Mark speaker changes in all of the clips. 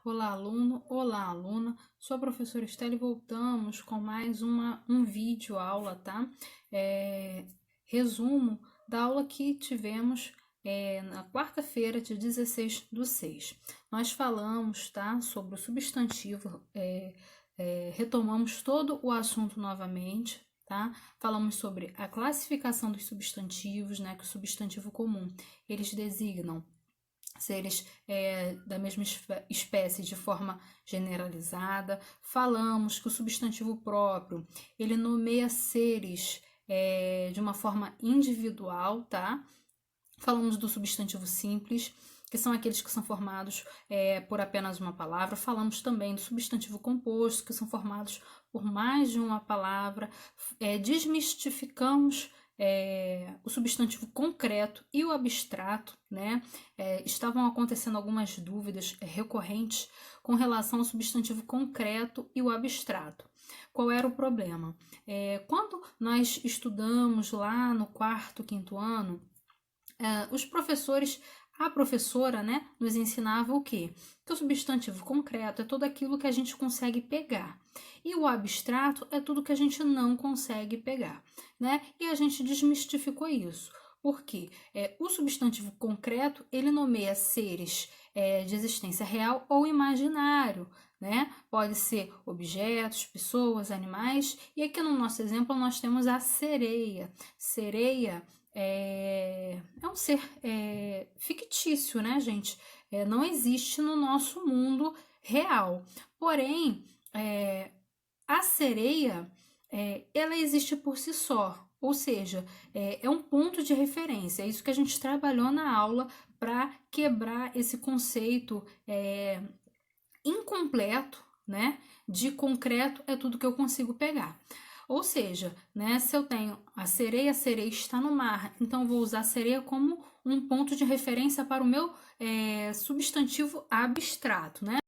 Speaker 1: Olá, aluno! Olá, aluna! Sou a professora Estela e voltamos com mais um vídeo aula, tá? Resumo da aula que tivemos na quarta-feira, dia 16/6. Nós falamos, tá, sobre o substantivo, retomamos todo o assunto novamente, tá? Falamos sobre a classificação dos substantivos, né? Que o substantivo comum, eles designam seres da mesma espécie de forma generalizada. Falamos que o substantivo próprio, ele nomeia seres de uma forma individual, tá? Falamos do substantivo simples, que são aqueles que são formados por apenas uma palavra. Falamos também do substantivo composto, que são formados por mais de uma palavra. Desmistificamos o substantivo concreto e o abstrato, né? Estavam acontecendo algumas dúvidas recorrentes com relação ao substantivo concreto e o abstrato. Qual era o problema? Quando nós estudamos lá no quarto, quinto ano, os professores, a professora, né, nos ensinava o quê? Que o substantivo concreto é tudo aquilo que a gente consegue pegar. E o abstrato é tudo que a gente não consegue pegar, né? E a gente desmistificou isso. Porque o substantivo concreto, ele nomeia seres de existência real ou imaginário, né? Pode ser objetos, pessoas, animais. E aqui no nosso exemplo nós temos a sereia. Sereia é um ser fictício, né, gente? Não existe no nosso mundo real. Porém, a sereia, ela existe por si só. Ou seja, é um ponto de referência. É isso que a gente trabalhou na aula para quebrar esse conceito incompleto, né? De concreto é tudo que eu consigo pegar. Ou seja, né, se eu tenho a sereia está no mar, então vou usar a sereia como um ponto de referência para o meu substantivo abstrato, né?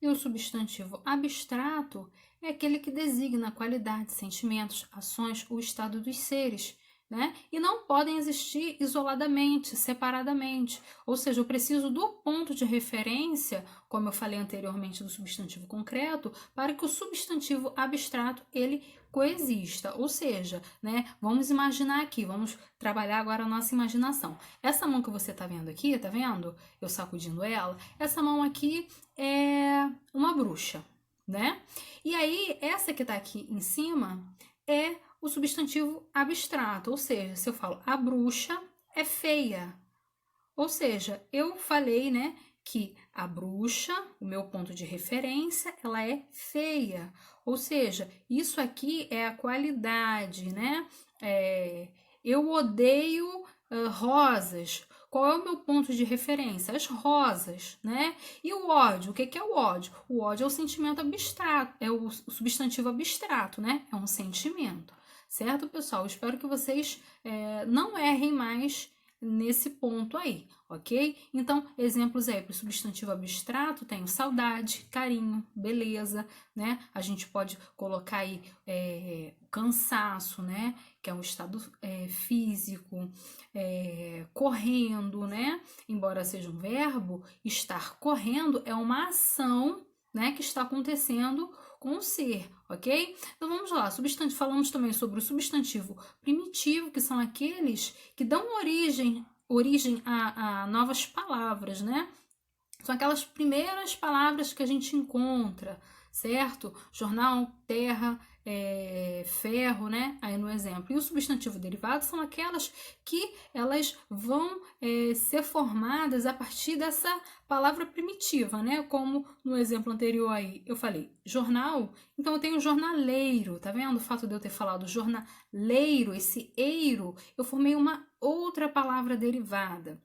Speaker 1: E o substantivo abstrato é aquele que designa qualidades, sentimentos, ações ou estado dos seres, né? E não podem existir isoladamente, separadamente. Ou seja, eu preciso do ponto de referência, como eu falei anteriormente do substantivo concreto, para que o substantivo abstrato ele coexista. Ou seja, né? Vamos imaginar aqui, vamos trabalhar agora a nossa imaginação. Essa mão que você está vendo aqui, tá vendo? Eu sacudindo ela. Essa mão aqui é uma bruxa, né? E aí, essa que tá aqui em cima é o substantivo abstrato, ou seja, se eu falo a bruxa é feia, ou seja, eu falei, né, que a bruxa, o meu ponto de referência, ela é feia, ou seja, isso aqui é a qualidade, né? Eu odeio rosas. Qual é o meu ponto de referência? As rosas, né? E o ódio, o que é o ódio? O ódio é o sentimento abstrato, é o substantivo abstrato, né? É um sentimento, certo, pessoal? Espero que vocês não errem mais nesse ponto aí, ok? Então, exemplos aí para o substantivo abstrato, tem saudade, carinho, beleza, né? A gente pode colocar aí cansaço, né? Que é um estado físico, correndo, né? Embora seja um verbo, estar correndo é uma ação, né? Que está acontecendo com o ser, ok? Então vamos lá, falamos também sobre o substantivo primitivo, que são aqueles que dão origem a novas palavras, né? São aquelas primeiras palavras que a gente encontra, certo? Jornal, terra, ferro, né? Aí no exemplo. E o substantivo derivado são aquelas que elas vão ser formadas a partir dessa palavra primitiva, né? Como no exemplo anterior aí eu falei jornal, então eu tenho jornaleiro, tá vendo? O fato de eu ter falado jornaleiro, esse eiro, eu formei uma outra palavra derivada.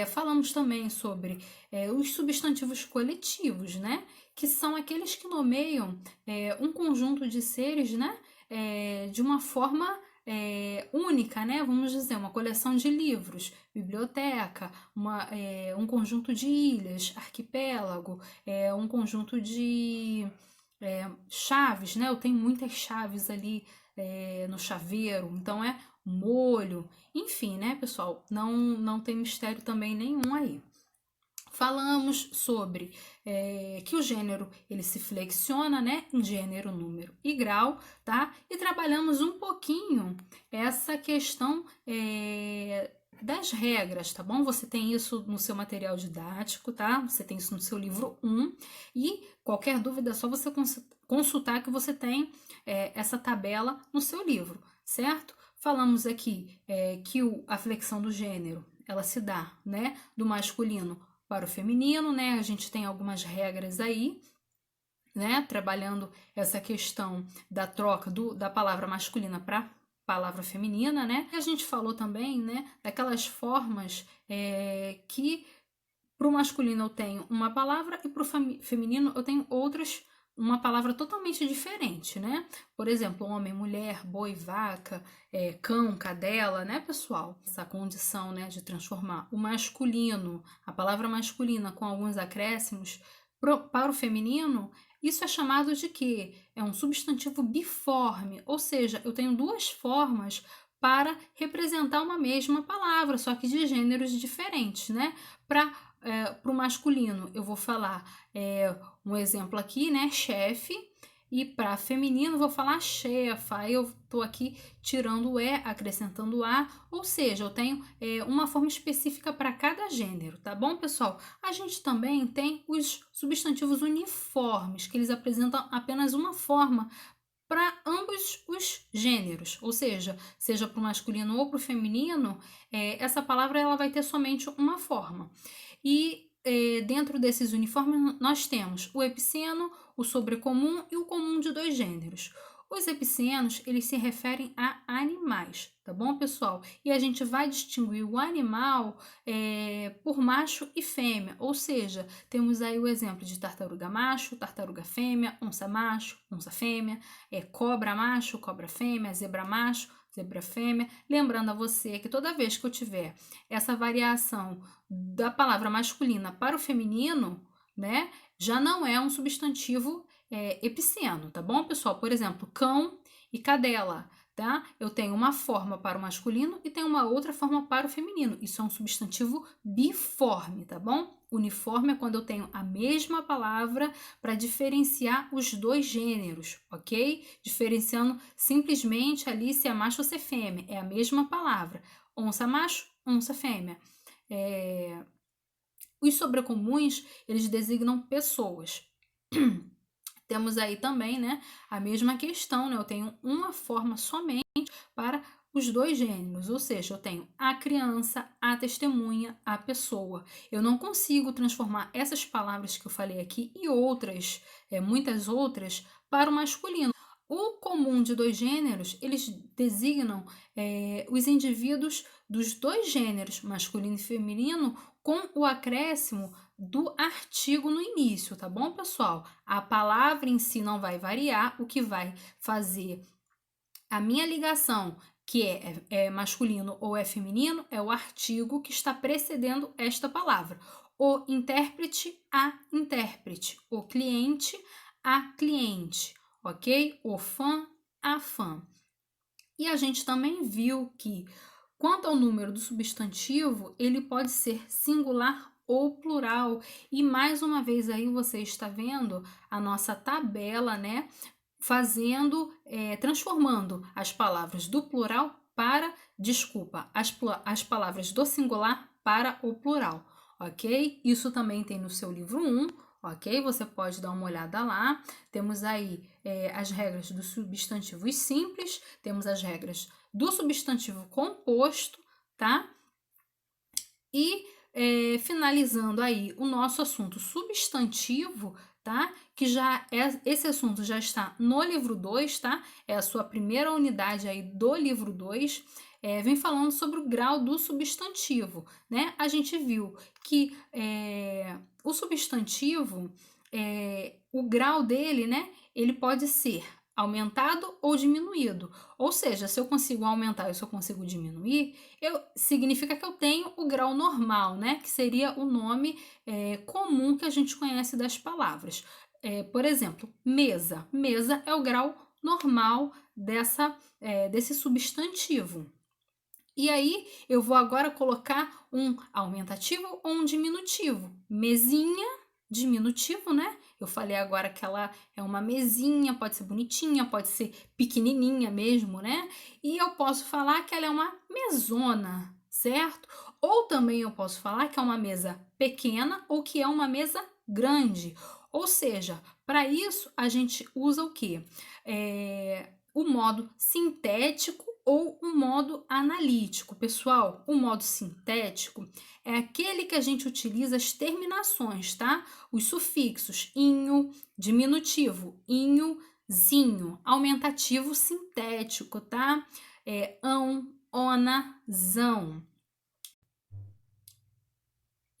Speaker 1: Falamos também sobre os substantivos coletivos, né? Que são aqueles que nomeiam um conjunto de seres, né? De uma forma única, né? Vamos dizer, uma coleção de livros, biblioteca, um conjunto de ilhas, arquipélago, um conjunto de chaves, né? Eu tenho muitas chaves ali no chaveiro, então é molho, enfim, né, pessoal? Não tem mistério também nenhum aí. Falamos sobre que o gênero ele se flexiona, né, em gênero, número e grau, tá? E trabalhamos um pouquinho essa questão das regras, tá bom? Você tem isso no seu material didático, tá? Você tem isso no seu livro 1 e qualquer dúvida é só você consultar que você tem essa tabela no seu livro, certo? Falamos aqui que a flexão do gênero, ela se dá, né, do masculino para o feminino, né? A gente tem algumas regras aí, né? Trabalhando essa questão da troca da palavra masculina para palavra feminina, né? E a gente falou também, né, daquelas formas que para o masculino eu tenho uma palavra e para o feminino eu tenho uma palavra totalmente diferente, né? Por exemplo, homem, mulher, boi, vaca, cão, cadela, né, pessoal? Essa condição, né, de transformar o masculino, a palavra masculina com alguns acréscimos para o feminino, isso é chamado de quê? É um substantivo biforme, ou seja, eu tenho duas formas para representar uma mesma palavra, só que de gêneros diferentes, né? Para o masculino, eu vou falar um exemplo aqui, né? Chefe. E para feminino, vou falar chefa. Aí eu estou aqui tirando o E, acrescentando o A. Ou seja, eu tenho uma forma específica para cada gênero, tá bom, pessoal? A gente também tem os substantivos uniformes, que eles apresentam apenas uma forma para ambos os gêneros, ou seja para o masculino ou para o feminino, essa palavra ela vai ter somente uma forma. E dentro desses uniformes nós temos o epiceno, o sobrecomum e o comum de dois gêneros. Os epicenos, eles se referem a animais, tá bom, pessoal? E a gente vai distinguir o animal por macho e fêmea, ou seja, temos aí o exemplo de tartaruga macho, tartaruga fêmea, onça macho, onça fêmea, cobra macho, cobra fêmea, zebra macho, zebra fêmea. Lembrando a você que toda vez que eu tiver essa variação da palavra masculina para o feminino, né, já não é um substantivo epiceno, tá bom, pessoal? Por exemplo, cão e cadela, tá? Eu tenho uma forma para o masculino e tenho uma outra forma para o feminino. Isso é um substantivo biforme, tá bom? Uniforme é quando eu tenho a mesma palavra para diferenciar os dois gêneros, ok? Diferenciando simplesmente ali se é macho ou se é fêmea. É a mesma palavra. Onça macho, onça fêmea. Os sobrecomuns, eles designam pessoas. Temos aí também, né, a mesma questão, né? Eu tenho uma forma somente para os dois gêneros, ou seja, eu tenho a criança, a testemunha, a pessoa. Eu não consigo transformar essas palavras que eu falei aqui e outras, muitas outras, para o masculino. O comum de dois gêneros, eles designam os indivíduos dos dois gêneros, masculino e feminino, com o acréscimo do artigo no início, tá bom, pessoal? A palavra em si não vai variar, o que vai fazer a minha ligação, que é masculino ou é feminino, é o artigo que está precedendo esta palavra. O intérprete, a intérprete. O cliente, a cliente. Ok? O fã, a fã. E a gente também viu que, quanto ao número do substantivo, ele pode ser singular ou plural. E mais uma vez aí você está vendo a nossa tabela, né? Transformando as palavras do plural para, as palavras do singular para o plural, ok? Isso também tem no seu livro 1, ok? Você pode dar uma olhada lá. Temos aí as regras dos substantivos simples, temos as regras do substantivo composto, tá? E finalizando aí o nosso assunto substantivo, tá? Que esse assunto já está no livro 2, tá? É a sua primeira unidade aí do livro 2. Vem falando sobre o grau do substantivo, né? A gente viu que o substantivo, o grau dele, né? Ele pode ser aumentado ou diminuído. Ou seja, se eu consigo aumentar e se eu consigo diminuir, significa que eu tenho o grau normal, né? Que seria o nome comum que a gente conhece das palavras. Por exemplo, mesa. Mesa é o grau normal desse substantivo. E aí, eu vou agora colocar um aumentativo ou um diminutivo. Mesinha, diminutivo, né? Eu falei agora que ela é uma mesinha, pode ser bonitinha, pode ser pequenininha mesmo, né? E eu posso falar que ela é uma mesona, certo? Ou também eu posso falar que é uma mesa pequena ou que é uma mesa grande. Ou seja, para isso a gente usa o quê? O modo sintético ou o modo analítico. Pessoal, o modo sintético é aquele que a gente utiliza as terminações, tá? Os sufixos inho, diminutivo, inho, zinho, aumentativo sintético, tá? Ão, ona, zão.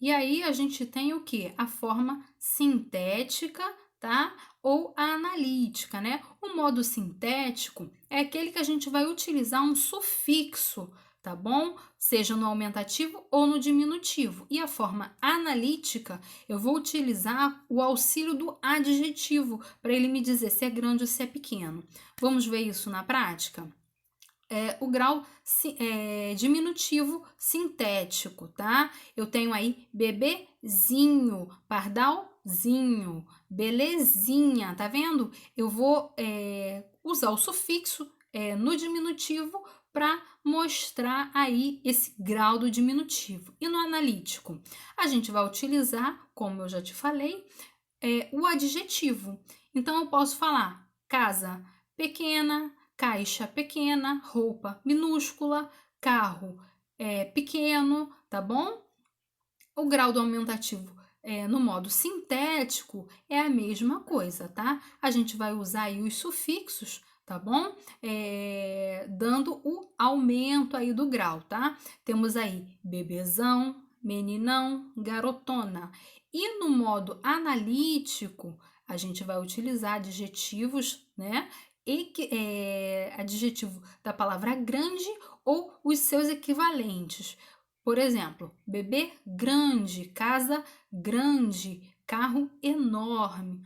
Speaker 1: E aí a gente tem o que? A forma sintética, tá? Ou a analítica, né? O modo sintético é aquele que a gente vai utilizar um sufixo, tá bom? Seja no aumentativo ou no diminutivo. E a forma analítica, eu vou utilizar o auxílio do adjetivo para ele me dizer se é grande ou se é pequeno. Vamos ver isso na prática? O grau diminutivo sintético, tá? Eu tenho aí bebezinho, pardalzinho, belezinha, tá vendo? Eu vou usar o sufixo no diminutivo para mostrar aí esse grau do diminutivo. E no analítico, a gente vai utilizar, como eu já te falei, o adjetivo. Então, eu posso falar casa pequena, caixa pequena, roupa minúscula, carro pequeno, tá bom? O grau do aumentativo no modo sintético é a mesma coisa, tá? A gente vai usar aí os sufixos, tá bom? Dando o aumento aí do grau, tá? Temos aí bebezão, meninão, garotona. E no modo analítico, a gente vai utilizar adjetivos, né? Adjetivo da palavra grande ou os seus equivalentes. Por exemplo, bebê grande, casa grande, carro enorme.